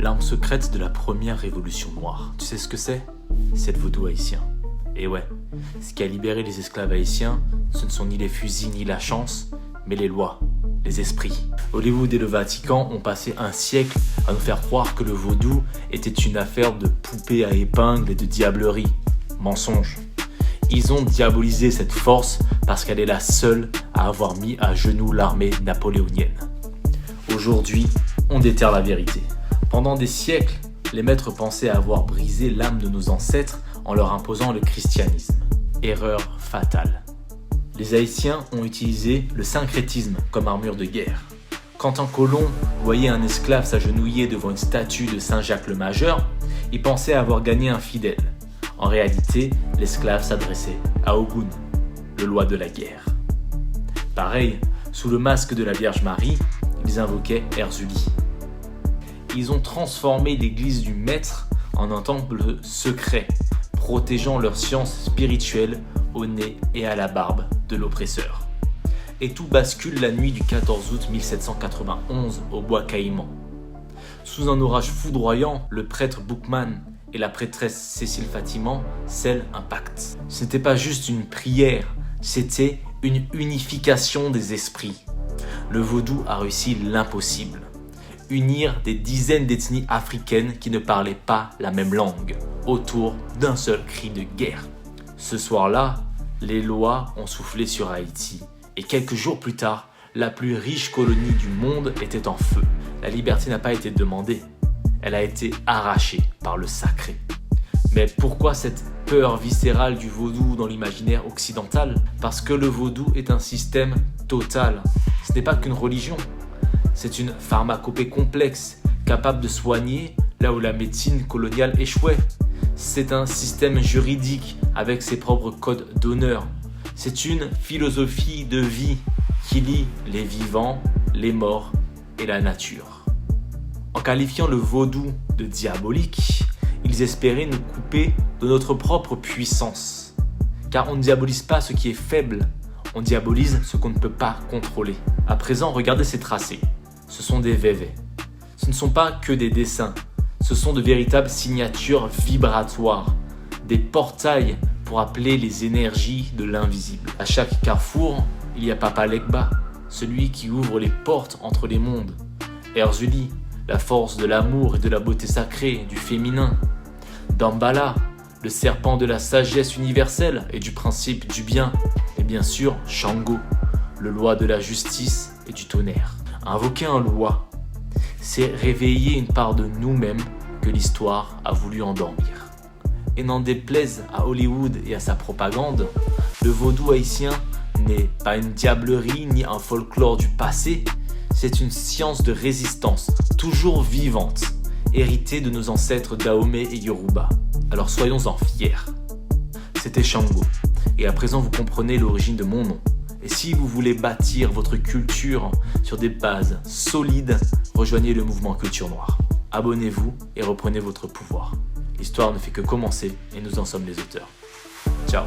L'arme secrète de la première révolution noire. Tu sais ce que c'est? C'est le vaudou haïtien. Et ouais, ce qui a libéré les esclaves haïtiens, ce ne sont ni les fusils ni la chance, mais les lois, les esprits. Hollywood et le Vatican ont passé un siècle à nous faire croire que le vaudou était une affaire de poupées à épingles et de diablerie. Mensonge. Ils ont diabolisé cette force parce qu'elle est la seule à avoir mis à genoux l'armée napoléonienne. Aujourd'hui, on déterre la vérité. Pendant des siècles, les maîtres pensaient avoir brisé l'âme de nos ancêtres en leur imposant le christianisme. Erreur fatale. Les Haïtiens ont utilisé le syncrétisme comme armure de guerre. Quand un colon voyait un esclave s'agenouiller devant une statue de Saint Jacques le Majeur, il pensait avoir gagné un fidèle. En réalité, l'esclave s'adressait à Ogun, le roi de la guerre. Pareil, sous le masque de la Vierge Marie, ils invoquaient Erzuli. Ils ont transformé l'église du maître en un temple secret, protégeant leur science spirituelle au nez et à la barbe de l'oppresseur. Et tout bascule la nuit du 14 août 1791 au bois Caïman. Sous un orage foudroyant, le prêtre Boukman et la prêtresse Cécile Fatiman scellent un pacte. Ce n'était pas juste une prière, c'était une unification des esprits. Le vaudou a réussi l'impossible. Unir des dizaines d'ethnies africaines qui ne parlaient pas la même langue, autour d'un seul cri de guerre. Ce soir-là, les lois ont soufflé sur Haïti, et quelques jours plus tard, la plus riche colonie du monde était en feu. La liberté n'a pas été demandée, elle a été arrachée par le sacré. Mais pourquoi cette peur viscérale du vaudou dans l'imaginaire occidental? Parce que le vaudou est un système total. Ce n'est pas qu'une religion. C'est une pharmacopée complexe, capable de soigner là où la médecine coloniale échouait. C'est un système juridique avec ses propres codes d'honneur. C'est une philosophie de vie qui lie les vivants, les morts et la nature. En qualifiant le vaudou de diabolique, ils espéraient nous couper de notre propre puissance. Car on ne diabolise pas ce qui est faible, on diabolise ce qu'on ne peut pas contrôler. À présent, regardez ces tracés. Ce sont des vévés. Ce ne sont pas que des dessins, ce sont de véritables signatures vibratoires, des portails pour appeler les énergies de l'invisible. À chaque carrefour, il y a Papa Legba, celui qui ouvre les portes entre les mondes. Erzuli, la force de l'amour et de la beauté sacrée, du féminin. Dambala, le serpent de la sagesse universelle et du principe du bien. Et bien sûr, Shango, le loi de la justice et du tonnerre. Invoquer un loi, c'est réveiller une part de nous-mêmes que l'histoire a voulu endormir. Et n'en déplaise à Hollywood et à sa propagande, le vaudou haïtien n'est pas une diablerie ni un folklore du passé, c'est une science de résistance, toujours vivante, héritée de nos ancêtres Dahomey et Yoruba. Alors soyons-en fiers. C'était Shango, et à présent vous comprenez l'origine de mon nom. Et si vous voulez bâtir votre culture sur des bases solides, rejoignez le mouvement Culture Noire. Abonnez-vous et reprenez votre pouvoir. L'histoire ne fait que commencer et nous en sommes les auteurs. Ciao.